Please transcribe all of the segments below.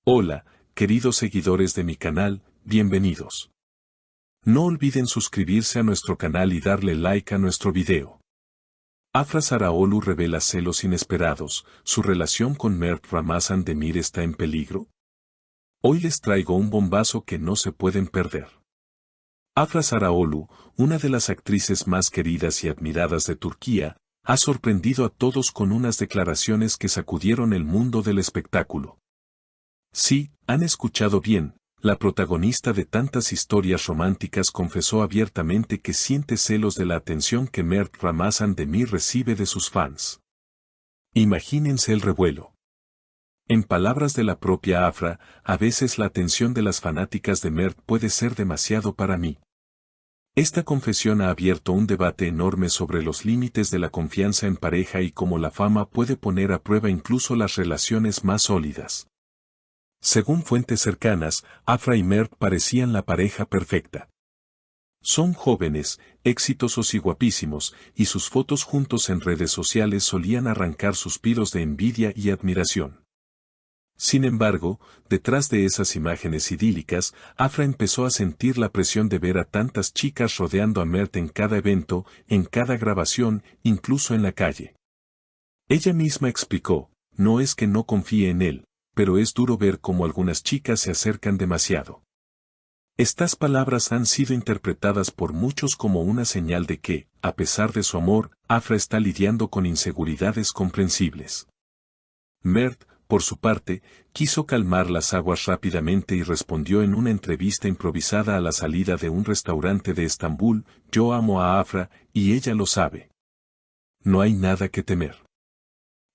Hola, queridos seguidores de mi canal, bienvenidos. No olviden suscribirse a nuestro canal y darle like a nuestro video. Afra Saraaolu revela celos inesperados, ¿su relación con Mert Ramazan Demir está en peligro? Hoy les traigo un bombazo que no se pueden perder. Afra Saraaolu, una de las actrices más queridas y admiradas de Turquía, ha sorprendido a todos con unas declaraciones que sacudieron el mundo del espectáculo. Sí, han escuchado bien, la protagonista de tantas historias románticas confesó abiertamente que siente celos de la atención que Mert Ramazan Demir recibe de sus fans. Imagínense el revuelo. En palabras de la propia Afra, a veces la atención de las fanáticas de Mert puede ser demasiado para mí. Esta confesión ha abierto un debate enorme sobre los límites de la confianza en pareja y cómo la fama puede poner a prueba incluso las relaciones más sólidas. Según fuentes cercanas, Afra y Mert parecían la pareja perfecta. Son jóvenes, exitosos y guapísimos, y sus fotos juntos en redes sociales solían arrancar suspiros de envidia y admiración. Sin embargo, detrás de esas imágenes idílicas, Afra empezó a sentir la presión de ver a tantas chicas rodeando a Mert en cada evento, en cada grabación, incluso en la calle. Ella misma explicó, no es que no confíe en él, pero es duro ver cómo algunas chicas se acercan demasiado. Estas palabras han sido interpretadas por muchos como una señal de que, a pesar de su amor, Afra está lidiando con inseguridades comprensibles. Mert, por su parte, quiso calmar las aguas rápidamente y respondió en una entrevista improvisada a la salida de un restaurante de Estambul: yo amo a Afra, y ella lo sabe. No hay nada que temer.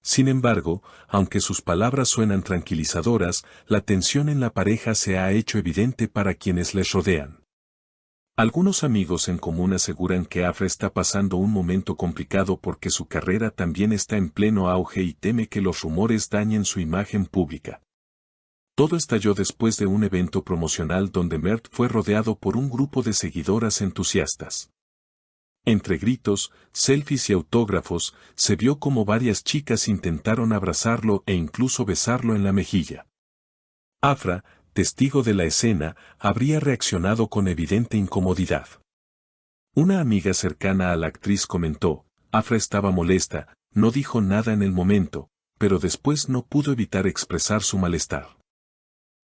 Sin embargo, aunque sus palabras suenan tranquilizadoras, la tensión en la pareja se ha hecho evidente para quienes les rodean. Algunos amigos en común aseguran que Afra está pasando un momento complicado porque su carrera también está en pleno auge y teme que los rumores dañen su imagen pública. Todo estalló después de un evento promocional donde Mert fue rodeado por un grupo de seguidoras entusiastas. Entre gritos, selfies y autógrafos, se vio como varias chicas intentaron abrazarlo e incluso besarlo en la mejilla. Afra, testigo de la escena, habría reaccionado con evidente incomodidad. Una amiga cercana a la actriz comentó, Afra estaba molesta, no dijo nada en el momento, pero después no pudo evitar expresar su malestar.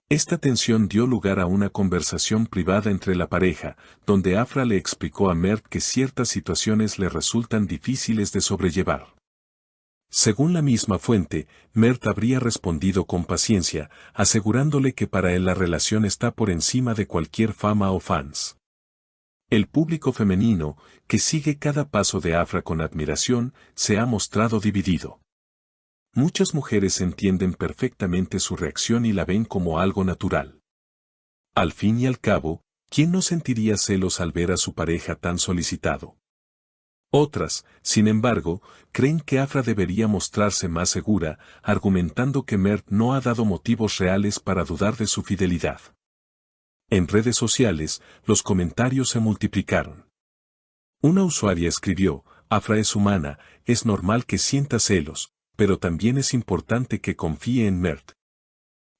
Esta tensión dio lugar a una conversación privada entre la pareja, donde Afra le explicó a Mert que ciertas situaciones le resultan difíciles de sobrellevar. Según la misma fuente, Mert habría respondido con paciencia, asegurándole que para él la relación está por encima de cualquier fama o fans. El público femenino, que sigue cada paso de Afra con admiración, se ha mostrado dividido. Muchas mujeres entienden perfectamente su reacción y la ven como algo natural. Al fin y al cabo, ¿quién no sentiría celos al ver a su pareja tan solicitado? Otras, sin embargo, creen que Afra debería mostrarse más segura, argumentando que Mert no ha dado motivos reales para dudar de su fidelidad. En redes sociales, los comentarios se multiplicaron. Una usuaria escribió, Afra es humana, es normal que sienta celos, pero también es importante que confíe en Mert.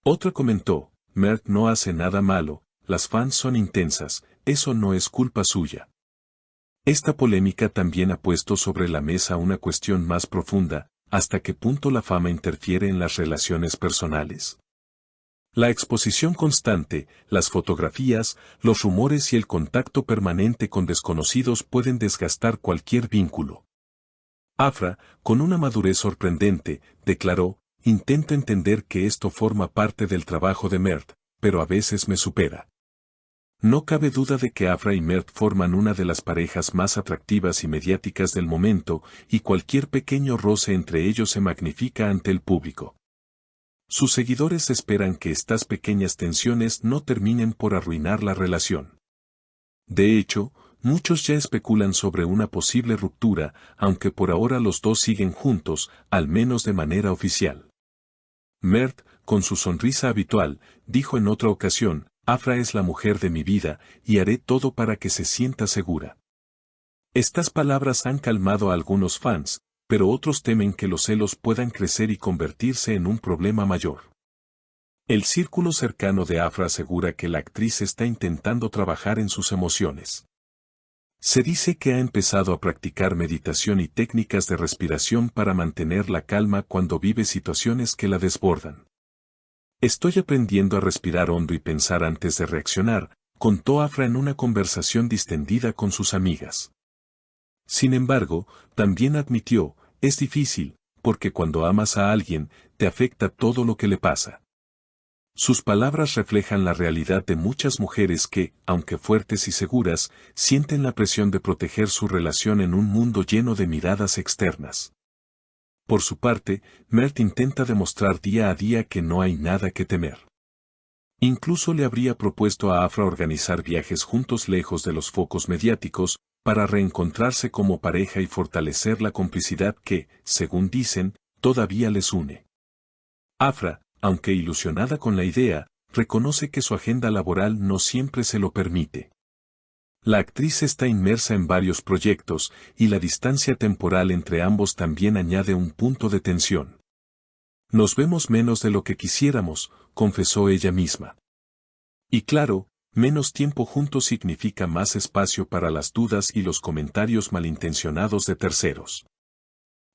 Otra comentó, Mert no hace nada malo, las fans son intensas, eso no es culpa suya. Esta polémica también ha puesto sobre la mesa una cuestión más profunda, ¿hasta qué punto la fama interfiere en las relaciones personales? La exposición constante, las fotografías, los rumores y el contacto permanente con desconocidos pueden desgastar cualquier vínculo. Afra, con una madurez sorprendente, declaró, intento entender que esto forma parte del trabajo de Mert, pero a veces me supera. No cabe duda de que Afra y Mert forman una de las parejas más atractivas y mediáticas del momento, y cualquier pequeño roce entre ellos se magnifica ante el público. Sus seguidores esperan que estas pequeñas tensiones no terminen por arruinar la relación. De hecho, muchos ya especulan sobre una posible ruptura, aunque por ahora los dos siguen juntos, al menos de manera oficial. Mert, con su sonrisa habitual, dijo en otra ocasión, Afra es la mujer de mi vida, y haré todo para que se sienta segura. Estas palabras han calmado a algunos fans, pero otros temen que los celos puedan crecer y convertirse en un problema mayor. El círculo cercano de Afra asegura que la actriz está intentando trabajar en sus emociones. Se dice que ha empezado a practicar meditación y técnicas de respiración para mantener la calma cuando vive situaciones que la desbordan. Estoy aprendiendo a respirar hondo y pensar antes de reaccionar, contó Afra en una conversación distendida con sus amigas. Sin embargo, también admitió, es difícil, porque cuando amas a alguien, te afecta todo lo que le pasa. Sus palabras reflejan la realidad de muchas mujeres que, aunque fuertes y seguras, sienten la presión de proteger su relación en un mundo lleno de miradas externas. Por su parte, Mert intenta demostrar día a día que no hay nada que temer. Incluso le habría propuesto a Afra organizar viajes juntos lejos de los focos mediáticos, para reencontrarse como pareja y fortalecer la complicidad que, según dicen, todavía les une. Afra, aunque ilusionada con la idea, reconoce que su agenda laboral no siempre se lo permite. La actriz está inmersa en varios proyectos, y la distancia temporal entre ambos también añade un punto de tensión. Nos vemos menos de lo que quisiéramos, confesó ella misma. Y claro, menos tiempo juntos significa más espacio para las dudas y los comentarios malintencionados de terceros.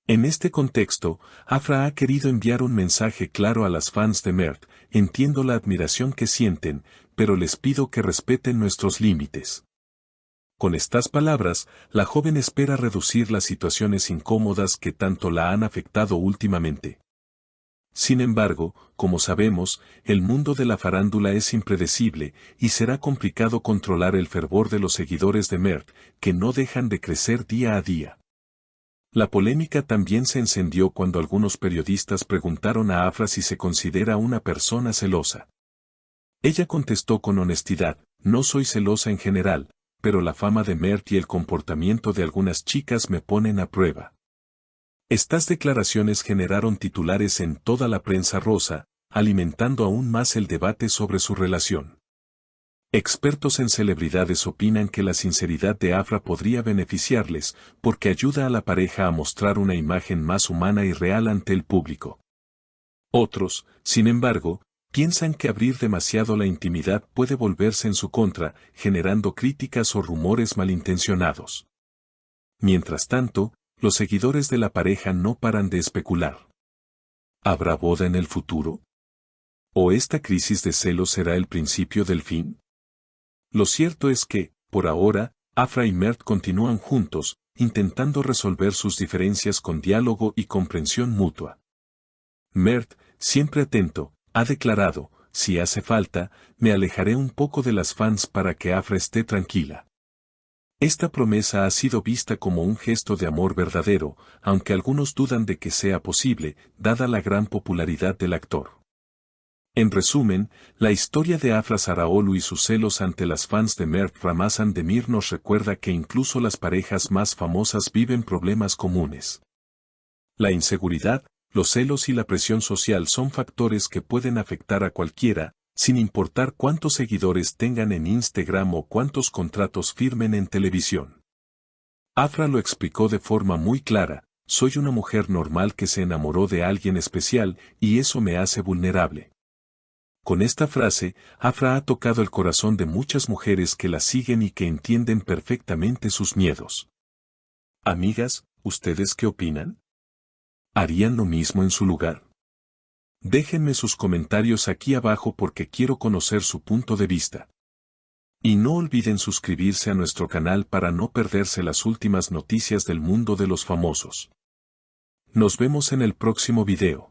En este contexto, Afra ha querido enviar un mensaje claro a las fans de Mert: entiendo la admiración que sienten, pero les pido que respeten nuestros límites. Con estas palabras, la joven espera reducir las situaciones incómodas que tanto la han afectado últimamente. Sin embargo, como sabemos, el mundo de la farándula es impredecible, y será complicado controlar el fervor de los seguidores de Mert, que no dejan de crecer día a día. La polémica también se encendió cuando algunos periodistas preguntaron a Afra si se considera una persona celosa. Ella contestó con honestidad: no soy celosa en general, pero la fama de Mert y el comportamiento de algunas chicas me ponen a prueba. Estas declaraciones generaron titulares en toda la prensa rosa, alimentando aún más el debate sobre su relación. Expertos en celebridades opinan que la sinceridad de Afra podría beneficiarles, porque ayuda a la pareja a mostrar una imagen más humana y real ante el público. Otros, sin embargo, piensan que abrir demasiado la intimidad puede volverse en su contra, generando críticas o rumores malintencionados. Mientras tanto, los seguidores de la pareja no paran de especular. ¿Habrá boda en el futuro? ¿O esta crisis de celos será el principio del fin? Lo cierto es que, por ahora, Afra y Mert continúan juntos, intentando resolver sus diferencias con diálogo y comprensión mutua. Mert, siempre atento, ha declarado: si hace falta, me alejaré un poco de las fans para que Afra esté tranquila. Esta promesa ha sido vista como un gesto de amor verdadero, aunque algunos dudan de que sea posible, dada la gran popularidad del actor. En resumen, la historia de Afra Sarraoğlu y sus celos ante las fans de Mert Ramazan Demir nos recuerda que incluso las parejas más famosas viven problemas comunes. La inseguridad, los celos y la presión social son factores que pueden afectar a cualquiera, sin importar cuántos seguidores tengan en Instagram o cuántos contratos firmen en televisión. Afra lo explicó de forma muy clara: soy una mujer normal que se enamoró de alguien especial, y eso me hace vulnerable. Con esta frase, Afra ha tocado el corazón de muchas mujeres que la siguen y que entienden perfectamente sus miedos. Amigas, ¿ustedes qué opinan? ¿Harían lo mismo en su lugar? Déjenme sus comentarios aquí abajo porque quiero conocer su punto de vista. Y no olviden suscribirse a nuestro canal para no perderse las últimas noticias del mundo de los famosos. Nos vemos en el próximo video.